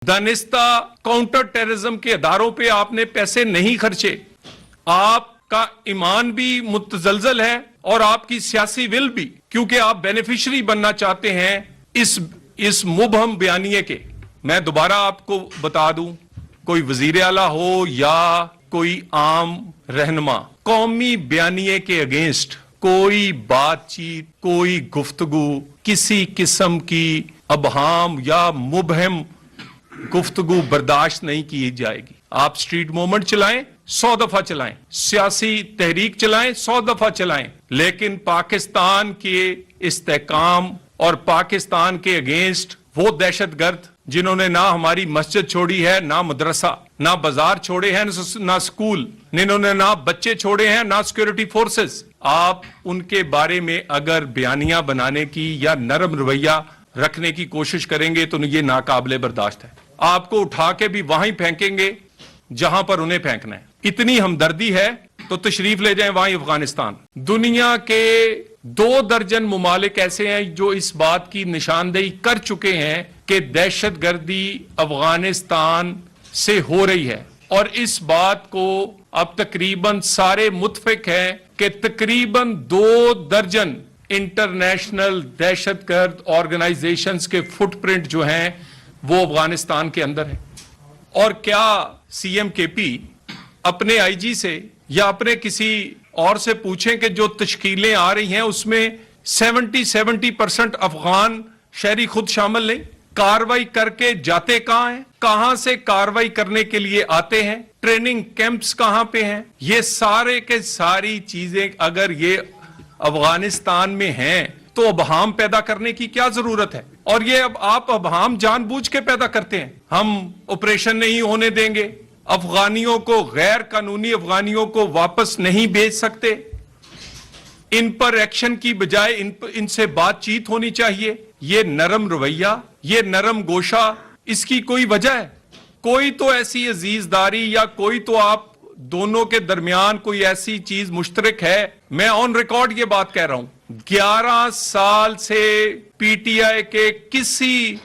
दानिस्ता counter terrorism के अदारों पे आपने पैसे नहीं खर्चे, आपका ईमान भी मुतजलजल है और आपकी सियासी विल भी, क्योंकि आप बेनिफिशियरी बनना चाहते हैं इस मुबहम बयानिए के। मैं दोबारा आपको बता दूं, कोई वजीर आला हो या कोई आम रहनुमा, कौमी बयानिए के अगेंस्ट कोई बातचीत, कोई गुफ्तगू, किसी किस्म की अबहाम या मुबहम गुफ्तगू बर्दाश्त नहीं की जाएगी। आप स्ट्रीट मूवमेंट चलाएं, 100 दफा चलाएं, सियासी तहरीक चलाएं, 100 दफा चलाएं, लेकिन पाकिस्तान के इस्तेकाम और पाकिस्तान के अगेंस्ट वो दहशतगर्द जिन्होंने ना हमारी मस्जिद छोड़ी है, ना मदरसा, ना बाजार छोड़े हैं, ना स्कूल, जिन्होंने ना बच्चे छोड़े हैं, ना सिक्योरिटी फोर्सेस, आप उनके बारे में अगर बयानियां बनाने की या नरम रवैया रखने की कोशिश करेंगे तो ये नाकाबिले बर्दाश्त है। आपको उठा के भी वहां फेंकेंगे जहां पर उन्हें फेंकना है। इतनी हमदर्दी है तो तशरीफ ले जाएं वहां अफगानिस्तान। दुनिया के 2 दर्जन मुमालिक ऐसे हैं जो इस बात की निशानदेही कर चुके हैं कि दहशतगर्दी अफगानिस्तान से हो रही है, और इस बात को अब तकरीबन सारे मुत्फिक हैं कि तकरीबन 2 दर्जन इंटरनेशनल दहशतगर्द ऑर्गेनाइजेशंस के फुटप्रिंट जो हैं वो अफगानिस्तान के अंदर है। और क्या सीएम केपी अपने आईजी से या अपने किसी और से पूछें कि जो तश्कीलें आ रही हैं उसमें 70% अफगान शहरी खुद शामिल नहीं? कार्रवाई करके जाते कहां हैं? कहां से कार्रवाई करने के लिए आते हैं? ट्रेनिंग कैंप्स कहां पे हैं? ये सारे के सारी चीजें अगर ये अफगानिस्तान में हैं तो अबहाम पैदा करने की क्या जरूरत है? और ये अब आप अबहाम जानबूझ के पैदा करते हैं। हम ऑपरेशन नहीं होने देंगे, अफगानियों को, गैर कानूनी अफगानियों को वापस नहीं भेज सकते, इन पर एक्शन की बजाय इनसे बातचीत होनी चाहिए। ये नरम रवैया, ये नरम गोशा, इसकी कोई वजह है? कोई तो ऐसी अजीजदारी या कोई तो आप दोनों के दरमियान कोई ऐसी चीज मुश्तरक है। मैं ऑन रिकॉर्ड ये बात कह रहा हूं, 11 साल से पीटीआई के किसी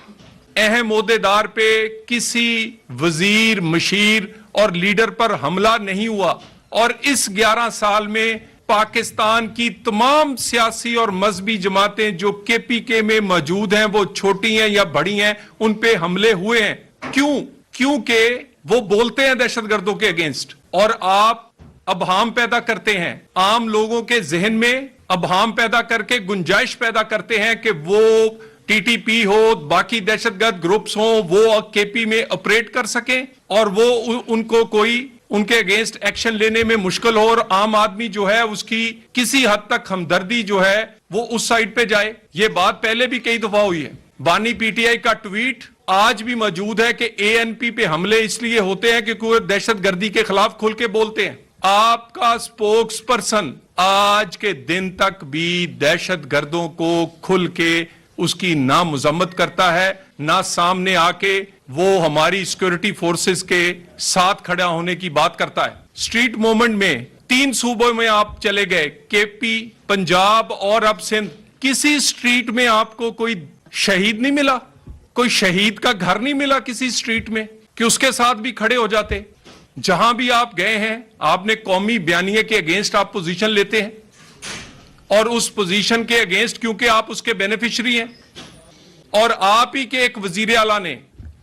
अहम ओहदेदार पे, किसी वजीर, मशीर और लीडर पर हमला नहीं हुआ, और इस 11 साल में पाकिस्तान की तमाम सियासी और मजहबी जमातें जो केपीके में मौजूद हैं, वो छोटी हैं या बड़ी हैं, उन पे हमले हुए हैं। क्यों? क्योंकि वो बोलते हैं दहशतगर्दों के अगेंस्ट, और आप अबहाम पैदा करते हैं आम लोगों के जहन में, अबहाम पैदा करके गुंजाइश पैदा करते हैं कि वो टीटीपी हो, बाकी दहशतगर्द ग्रुप्स हो, वो केपी में ऑपरेट कर सकें और वो उनको कोई उनके अगेंस्ट एक्शन लेने में मुश्किल हो, और आम आदमी जो है उसकी किसी हद तक हमदर्दी जो है वो उस साइड पे जाए। ये बात पहले भी कई दफा हुई है। बानी पीटीआई का ट्वीट आज भी मौजूद है कि एएनपी पे हमले इसलिए होते हैं क्योंकि वो दहशतगर्दी के खिलाफ खुल के बोलते हैं। आपका स्पोक्स पर्सन आज के दिन तक भी दहशतगर्दों को खुल के उसकी ना मजम्मत करता है, ना सामने आके वो हमारी सिक्योरिटी फोर्सेस के साथ खड़ा होने की बात करता है। स्ट्रीट मूवमेंट में 3 सूबों में आप चले गए, केपी, पंजाब और अब सिंध, किसी स्ट्रीट में आपको कोई शहीद नहीं मिला, कोई शहीद का घर नहीं मिला किसी स्ट्रीट में कि उसके साथ भी खड़े हो जाते। जहां भी आप गए हैं, आपने कौमी बयानिए के अगेंस्ट आप पोजीशन लेते हैं, और उस पोजीशन के अगेंस्ट क्योंकि आप उसके बेनिफिशियरी हैं, और आप ही के एक वजीर आला ने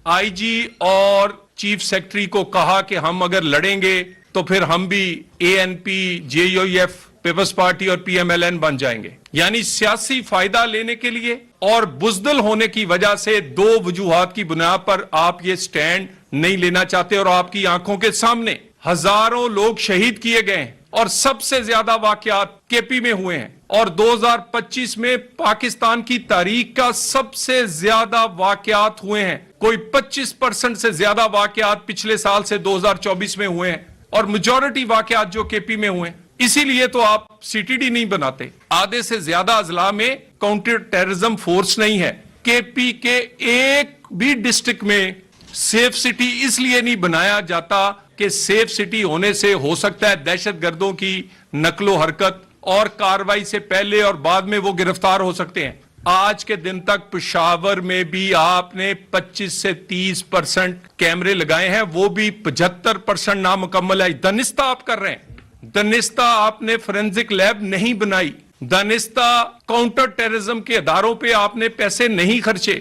आईजी और चीफ सेक्रेटरी को कहा कि हम अगर लड़ेंगे तो फिर हम भी एएनपी, जेयूएफ, पीपल्स पार्टी और पीएमएलएन बन जाएंगे। यानी सियासी फायदा लेने के लिए और बुजदिल होने की वजह से 2 वजूहात की बुनियाद पर आप ये स्टैंड नहीं लेना चाहते, और आपकी आंखों के सामने हजारों लोग शहीद किए गए हैं और सबसे ज्यादा वाकयात केपी में हुए हैं, और 2025 में पाकिस्तान की तारीख का सबसे ज्यादा वाकयात हुए हैं। कोई 25% से ज्यादा वाकयात पिछले साल से 2024 में हुए हैं, और मेजॉरिटी वाकयात जो केपी में हुए हैं। इसीलिए तो आप सीटीडी नहीं बनाते। आधे से ज्यादा अजला में काउंटर टेररिज्म फोर्स नहीं है। केपी के एक भी डिस्ट्रिक्ट में सेफ सिटी इसलिए नहीं बनाया जाता कि सेफ सिटी होने से हो सकता है दहशतगर्दों की नकलो हरकत और कार्रवाई से पहले और बाद में वो गिरफ्तार हो सकते हैं। آج کے دن تک پشاور میں بھی آپ نے 25 سے 30% کیمرے لگائے ہیں, وہ بھی 75% نامکمل ہے. دانستہ آپ کر رہے ہیں, دانستہ آپ نے فورینزک لیب نہیں بنائی, دانستہ کاؤنٹر ٹیررزم کے اداروں پہ آپ نے پیسے نہیں خرچے.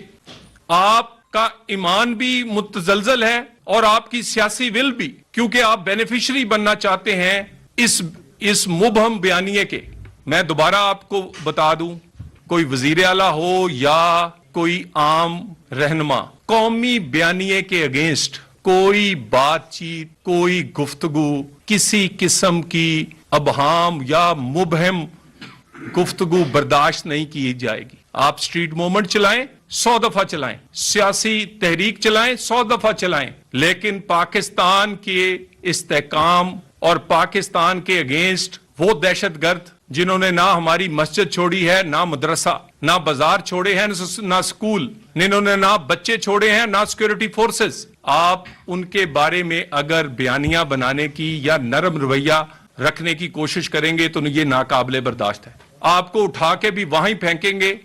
آپ کا ایمان بھی متزلزل ہے اور آپ کی سیاسی ول بھی, کیونکہ آپ بینیفیشری بننا چاہتے ہیں اس مبہم بیانیے کے. میں دوبارہ آپ کو بتا دوں, کوئی وزیر اعلیٰ ہو یا کوئی عام رہنما, قومی بیانیے کے اگینسٹ کوئی بات چیت, کوئی گفتگو, کسی قسم کی ابہام یا مبہم گفتگو برداشت نہیں کی جائے گی. آپ سٹریٹ موومنٹ چلائیں, 100 دفعہ چلائیں, سیاسی تحریک چلائیں, 100 دفعہ چلائیں, لیکن پاکستان کے استحکام اور پاکستان کے اگینسٹ وہ دہشت گرد جنہوں نے نہ ہماری مسجد چھوڑی ہے, نہ مدرسہ, نہ بازار چھوڑے ہیں, نہ اسکول, جنہوں نے نہ بچے چھوڑے ہیں, نہ سیکورٹی فورسز, آپ ان کے بارے میں اگر بیانیاں بنانے کی یا نرم رویہ رکھنے کی کوشش کریں گے تو یہ ناقابل برداشت ہے. آپ کو اٹھا کے بھی وہیں پھینکیں گے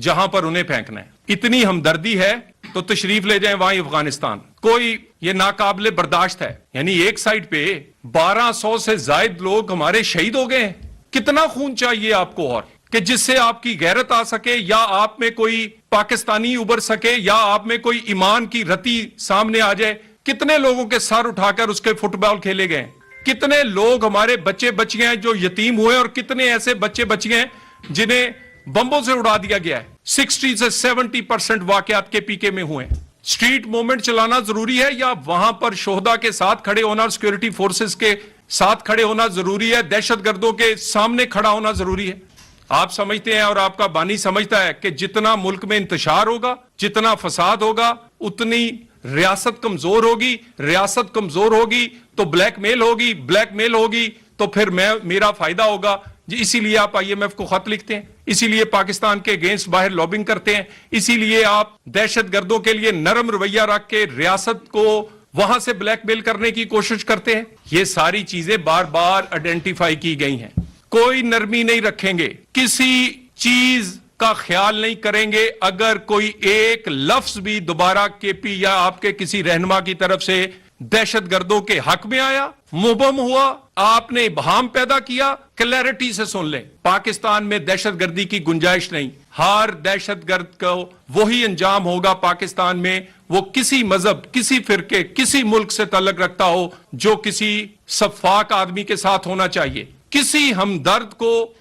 جہاں پر انہیں پھینکنا ہے. اتنی ہمدردی ہے تو تشریف لے جائیں وہیں افغانستان. کوئی یہ ناقابل برداشت ہے. یعنی ایک سائڈ پہ 1200 سے زائد لوگ ہمارے شہید ہو گئے ہیں. کتنا خون چاہیے آپ کو اور کہ جس سے آپ کی غیرت آ سکے, یا آپ میں کوئی پاکستانی ابھر سکے, یا آپ میں کوئی ایمان کی رتی سامنے آ جائے. کتنے لوگوں کے سر اٹھا کر اس کے فٹ بال کھیلے گئے, کتنے لوگ ہمارے بچے بچیاں ہیں جو یتیم ہوئے, اور کتنے ایسے بچے بچیاں ہیں جنہیں بمبوں سے اڑا دیا گیا ہے. 60 سے 70% واقعات کے پی کے میں ہوئے. سٹریٹ موومنٹ چلانا ضروری ہے یا وہاں پر شہداء کے ساتھ کھڑے ہونا, سیکورٹی فورسز کے ساتھ کھڑے ہونا ضروری ہے, دہشت گردوں کے سامنے کھڑا ہونا ضروری ہے؟ آپ سمجھتے ہیں اور آپ کا بانی سمجھتا ہے کہ جتنا ملک میں انتشار ہوگا, جتنا فساد ہوگا, اتنی ریاست کمزور ہوگی, ریاست کمزور ہوگی تو بلیک میل ہوگی, بلیک میل ہوگی تو پھر میرا فائدہ ہوگا. اسی لیے آپ IMF کو خط لکھتے ہیں, اسی لیے پاکستان کے اگینسٹ باہر لابنگ کرتے ہیں, اسی لیے آپ دہشت گردوں کے لیے نرم رویہ رکھ کے ریاست کو وہاں سے بلیک میل کرنے کی کوشش کرتے ہیں. یہ ساری چیزیں بار بار آئیڈینٹیفائی کی گئی ہیں. کوئی نرمی نہیں رکھیں گے, کسی چیز کا خیال نہیں کریں گے اگر کوئی ایک لفظ بھی دوبارہ KP یا آپ کے کسی رہنما کی طرف سے دہشت گردوں کے حق میں آیا, مبہم ہوا, آپ نے ابہام پیدا کیا. کلیئرٹی سے سن لیں, پاکستان میں دہشت گردی کی گنجائش نہیں. ہر دہشت گرد کو وہی انجام ہوگا پاکستان میں, وہ کسی مذہب, کسی فرقے, کسی ملک سے تعلق رکھتا ہو, جو کسی شفاق آدمی کے ساتھ ہونا چاہیے. کسی ہمدرد کو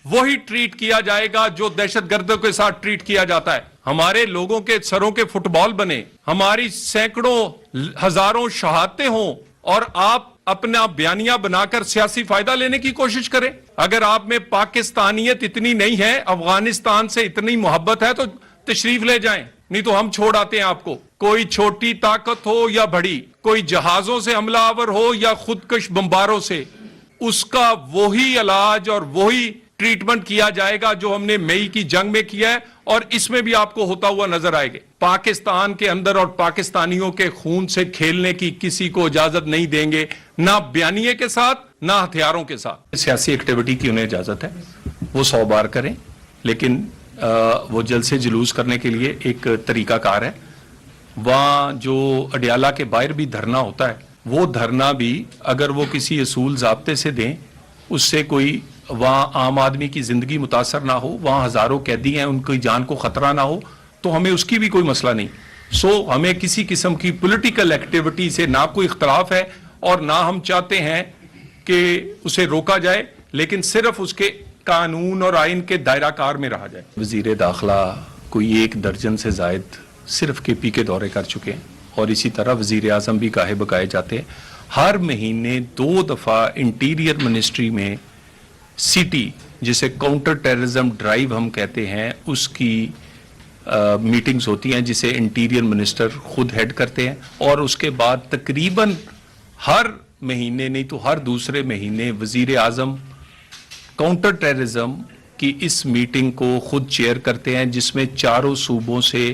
وہی ٹریٹ کیا جائے گا جو دہشت گردوں کے ساتھ ٹریٹ کیا جاتا ہے. ہمارے لوگوں کے سروں کے فٹ بال بنے, ہماری سینکڑوں ہزاروں شہادتیں ہوں, اور آپ اپنا بیانیہ بنا کر سیاسی فائدہ لینے کی کوشش کریں. اگر آپ میں پاکستانیت اتنی نہیں ہے, افغانستان سے اتنی محبت ہے تو تشریف لے جائیں, نہیں تو ہم چھوڑ آتے ہیں آپ کو. کوئی چھوٹی طاقت ہو یا بڑی, کوئی جہازوں سے حملہ آور ہو یا خودکش بمباروں سے, اس کا وہی علاج اور وہی ٹریٹمنٹ کیا جائے گا جو ہم نے مئی کی جنگ میں کیا ہے, اور اس میں بھی آپ کو ہوتا ہوا نظر آئے گا. پاکستان کے اندر اور پاکستانیوں کے خون سے کھیلنے کی کسی کو اجازت نہیں دیں گے, نہ بیانیے کے ساتھ نہ ہتھیاروں کے ساتھ. سیاسی ایکٹیویٹی کی انہیں اجازت ہے, وہ 100 بار کریں, لیکن وہ جلسے جلوس کرنے کے لیے ایک طریقہ کار ہے. وہاں جو اڈیالہ کے باہر بھی دھرنا ہوتا ہے, وہ دھرنا بھی اگر وہ کسی اصول ضابطے سے دیں, اس سے کوئی وہاں عام آدمی کی زندگی متاثر نہ ہو, وہاں ہزاروں قیدی ہیں, ان کی جان کو خطرہ نہ ہو, تو ہمیں اس کی بھی کوئی مسئلہ نہیں. ہمیں کسی قسم کی پولیٹیکل ایکٹیویٹی سے نہ کوئی اختلاف ہے, اور نہ ہم چاہتے ہیں کہ اسے روکا جائے, لیکن صرف اس کے قانون اور آئین کے دائرہ کار میں رہا جائے. وزیر داخلہ کوئی 1 درجن سے زائد صرف KP کے دورے کر چکے ہیں, اور اسی طرح وزیر اعظم بھی گاہے بگائے جاتے ہیں. ہر مہینے 2 دفعہ انٹیریئر منسٹری میں سٹی, جسے کاؤنٹر ٹیررزم ڈرائیو ہم کہتے ہیں, اس کی میٹنگز ہوتی ہیں جسے انٹیریئر منسٹر خود ہیڈ کرتے ہیں, اور اس کے بعد تقریباً ہر مہینے نہیں تو ہر دوسرے مہینے وزیر اعظم کاؤنٹر ٹیررزم کی اس میٹنگ کو خود چیئر کرتے ہیں, جس میں 4 صوبوں سے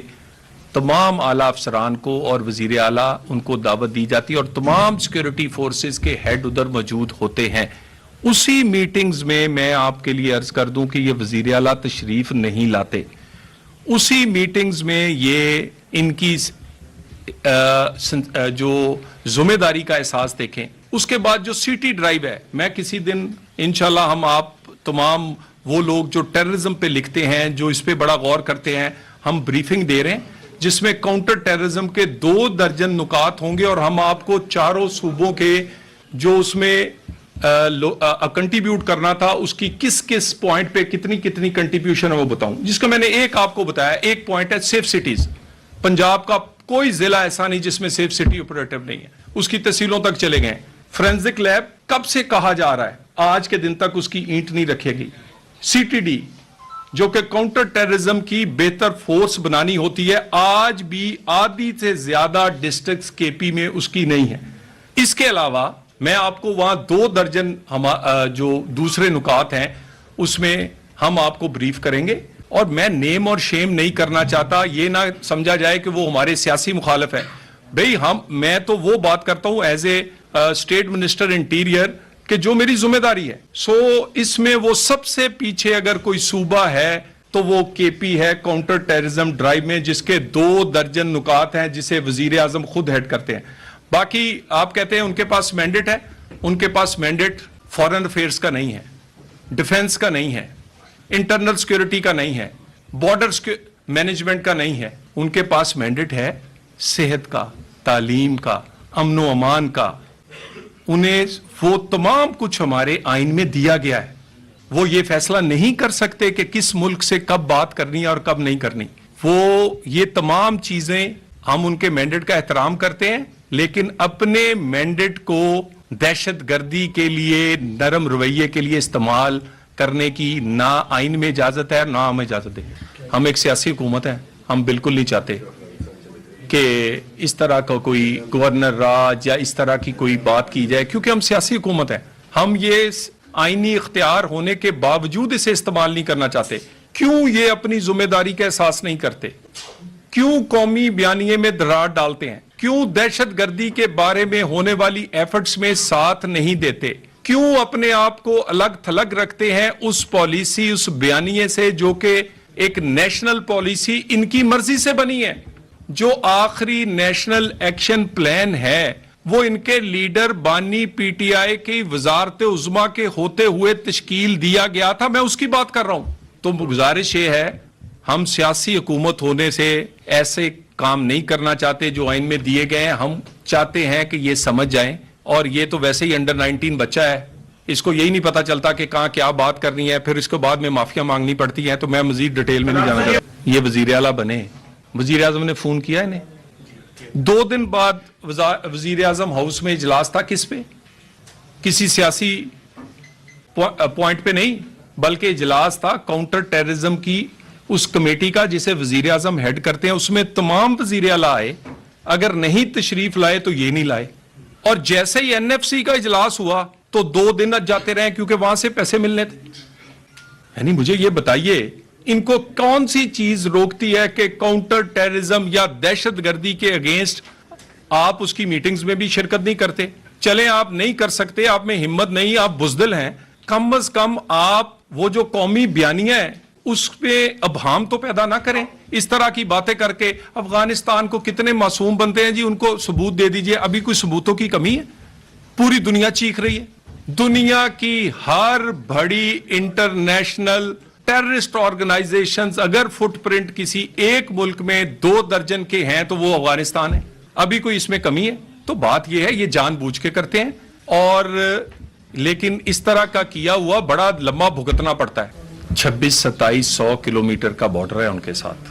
تمام اعلیٰ افسران کو اور وزیر اعلیٰ ان کو دعوت دی جاتی ہے, اور تمام سیکورٹی فورسز کے ہیڈ ادھر موجود ہوتے ہیں. اسی میٹنگز میں آپ کے لیے عرض کر دوں کہ یہ وزیر اعلیٰ تشریف نہیں لاتے, उसी मीटिंग्स में ये इनकी जो जिम्मेदारी का एहसास देखें। उसके बाद जो सिटी ड्राइव है, मैं किसी दिन इंशाल्लाह हम आप तमाम वो लोग जो टेररिज्म पे लिखते हैं, जो इस पे बड़ा गौर करते हैं, हम ब्रीफिंग दे रहे हैं जिसमें काउंटर टेररिज्म के 2 दर्जन नुकात होंगे और हम आपको चारों सूबों के जो उसमें कंट्रीब्यूट करना था उसकी किस किस पॉइंट पे कितनी कितनी कंट्रीब्यूशन है वो बताऊं। जिसका मैंने एक आपको बताया, एक पॉइंट है सेफ सिटीज। पंजाब का कोई जिला ऐसा नहीं जिसमें सेफ सिटी ऑपरेटिव नहीं है, उसकी तहसीलों तक चले गए। फोरेंसिक लैब कब से कहा जा रहा है, आज के दिन तक उसकी ईंट नहीं रखेगी। सीटीडी जो कि काउंटर टेररिज्म की बेहतर फोर्स बनानी होती है, आज भी आधी से ज्यादा डिस्ट्रिक्ट्स केपी में उसकी नहीं है। इसके अलावा मैं आपको वहां 2 दर्जन जो दूसरे नुकात हैं उसमें हम आपको ब्रीफ करेंगे। और मैं नेम और शेम नहीं करना चाहता, ये ना समझा जाए कि वो हमारे सियासी मुखालिफ है। भाई मैं तो वो बात करता हूं as a state minister interior कि जो मेरी जिम्मेदारी है। इसमें वो सबसे पीछे अगर कोई सूबा है तो वो केपी है, काउंटर टेररिज्म ड्राइव में, जिसके 2 दर्जन नुकात हैं जिसे वजीर आजम खुद हेड करते हैं। बाकी आप कहते हैं उनके पास मैंडेट है, उनके पास मैंडेट फॉरेन अफेयर्स का नहीं है, डिफेंस का नहीं है, इंटरनल सिक्योरिटी का नहीं है, बॉर्डर मैनेजमेंट का नहीं है। उनके पास मैंडेट है सेहत का, तालीम का, अमनो अमान का। उन्हें वो तमाम कुछ हमारे आइन में दिया गया है। वो ये फैसला नहीं कर सकते कि किस मुल्क से कब बात करनी है और कब नहीं करनी। वो ये तमाम चीजें हम उनके मैंडेट का एहतराम करते हैं, लेकिन अपने मैंडेट को दहशतगर्दी के लिए, नरम रवैये के लिए इस्तेमाल करने की ना आइन में इजाजत है ना हमें इजाजत है। हम एक सियासी हुकूमत है, हम बिल्कुल नहीं चाहते कि इस तरह का कोई गवर्नर राज या इस तरह की कोई बात की जाए, क्योंकि हम सियासी हुकूमत है। हम ये आईनी इख्तियार होने के बावजूद इसे इस्तेमाल नहीं करना चाहते। क्यों ये अपनी जिम्मेदारी का एहसास नहीं करते? क्यों कौमी बयानिए में दरार डालते हैं? क्यों दहशतगर्दी के बारे में होने वाली एफर्ट्स में साथ नहीं देते? क्यों अपने आप को अलग थलग रखते हैं उस पॉलिसी, उस बयानिए से जो कि एक नेशनल पॉलिसी इनकी मर्जी से बनी है? जो आखिरी नेशनल एक्शन प्लान है वो इनके लीडर बानी पीटीआई की वजारत उज़्मा के होते हुए तश्कील दिया गया था। मैं उसकी बात कर रहा हूं। तो गुजारिश ये है, हम सियासी हुकूमत होने से ऐसे काम नहीं करना चाहते जो आइन में दिए गए हैं। हम चाहते हैं कि ये समझ जाएं। और ये तो वैसे ही अंडर 19 बच्चा है, इसको यही नहीं पता चलता कि कहां क्या बात करनी है, फिर इसके बाद में माफिया मांगनी पड़ती है। तो मैं मजीद डिटेल में नहीं जाना चाहता। ये वजीर आला बने, वजीर आजम ने फोन किया इन्हें। 2 दिन बाद वजीर आजम हाउस में इजलास था, किस पे? किसी सियासी पॉइंट पे नहीं, बल्कि इजलास था काउंटर टेररिज्म की उस कमेटी का जिसे वजीर आजम हेड करते हैं। उसमें तमाम वजीर आला आए, अगर नहीं तशरीफ लाए तो ये नहीं लाए। और जैसे ही एनएफसी का इजलास हुआ तो 2 दिन जाते रहे, क्योंकि वहां से पैसे मिलने थे। यानी मुझे ये बताइए, इनको कौन सी चीज रोकती है कि काउंटर टेररिज्म या दहशतगर्दी के अगेंस्ट आप उसकी मीटिंग्स में भी शिरकत नहीं करते? चले आप नहीं कर सकते, आप में हिम्मत नहीं, आप बुज़दिल हैं, कम से कम आप वो जो कौमी बयानिया है उस पे अबहाम तो पैदा ना करें। इस तरह की बातें करके अफगानिस्तान को कितने मासूम बनते हैं जी, उनको सबूत दे दीजिए। अभी कोई सबूतों की कमी है? पूरी दुनिया चीख रही है। दुनिया की हर बड़ी इंटरनेशनल टेररिस्ट ऑर्गेनाइजेशंस अगर फुटप्रिंट किसी एक मुल्क में 2 दर्जन के हैं तो वो अफगानिस्तान है। अभी कोई इसमें कमी है? तो बात यह है, ये जानबूझ के करते हैं। और लेकिन इस तरह का किया हुआ बड़ा लंबा भुगतना पड़ता है। 26-2700 किलोमीटर का बॉर्डर है उनके साथ,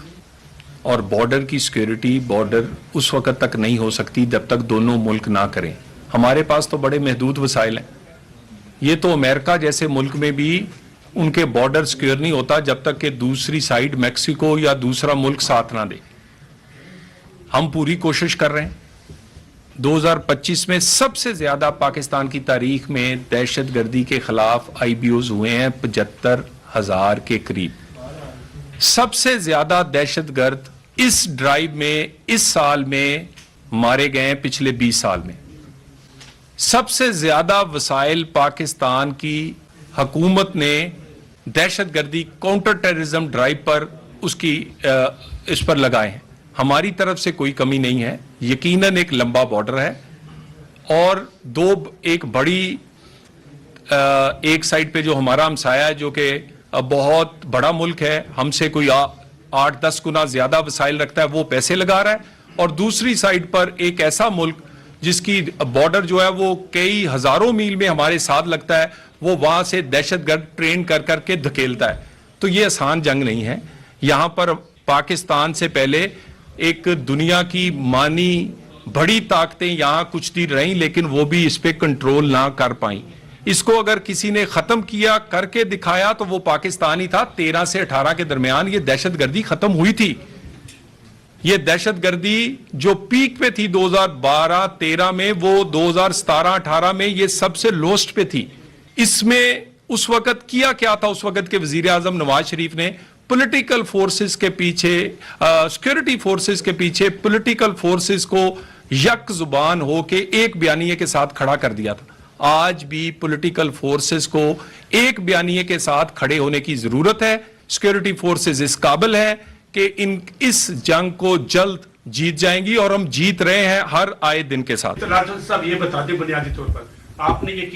और बॉर्डर की सिक्योरिटी बॉर्डर उस वक्त तक नहीं हो सकती जब तक दोनों मुल्क ना करें। हमारे पास तो बड़े महदूद वसाइल हैं। ये तो अमेरिका जैसे मुल्क में भी उनके बॉर्डर सिक्योर नहीं होता जब तक कि दूसरी साइड मैक्सिको या दूसरा मुल्क साथ ना दे। हम पूरी कोशिश कर रहे हैं। 2025 में सबसे ज्यादा पाकिस्तान की तारीख में दहशतगर्दी के खिलाफ IBOs हुए हैं, 75,000 के करीब। सबसे ज्यादा दहशतगर्द इस ड्राइव में इस साल में मारे गए हैं पिछले 20 साल में। सबसे ज्यादा वसाइल पाकिस्तान की हुकूमत ने दहशतगर्दी काउंटर टेररिज्म ड्राइव पर اس کی اس پر لگائے ہیں. ہماری طرف سے کوئی کمی نہیں ہے. یقیناً ایک لمبا بارڈر ہے اور ایک بڑی ایک سائڈ پہ جو ہمارا ہمسایہ ہے جو کہ بہت بڑا ملک ہے, ہم سے کوئی 8-10 گنا زیادہ وسائل رکھتا ہے, وہ پیسے لگا رہا ہے. اور دوسری سائڈ پر ایک ایسا ملک جس کی بارڈر جو ہے وہ کئی ہزاروں میل میں ہمارے ساتھ لگتا ہے, وہ وہاں سے دہشت گرد ٹرین کر کے دھکیلتا ہے. تو یہ آسان جنگ نہیں ہے. یہاں پر پاکستان سے پہلے ایک دنیا کی مانی بڑی طاقتیں یہاں کچھ دیر رہیں, لیکن وہ بھی اس پہ کنٹرول نہ کر پائیں. اس کو اگر کسی نے ختم کیا کر کے دکھایا تو وہ پاکستان ہی تھا. 13 سے 18 کے درمیان یہ دہشت گردی ختم ہوئی تھی. یہ دہشت گردی جو پیک پہ تھی 2012-13 میں, وہ 2017-18 میں یہ سب سے لوسٹ پہ تھی. اس میں اس وقت کیا تھا, اس وقت کے وزیر اعظم نواز شریف نے پولیٹیکل فورسز کے پیچھے, سیکورٹی فورسز کے پیچھے پولیٹیکل فورسز کو یک زبان ہو کے ایک بیانیے کے ساتھ کھڑا کر دیا تھا. آج بھی پولیٹیکل فورسز کو ایک بیانیے کے ساتھ کھڑے ہونے کی ضرورت ہے. سیکورٹی فورسز اس قابل ہے کہ اس جنگ کو جلد جیت جائیں گی, اور ہم جیت رہے ہیں ہر آئے دن کے ساتھ. راجن صاحب یہ بتا دیں بنیادی طور پر آپ نے یقین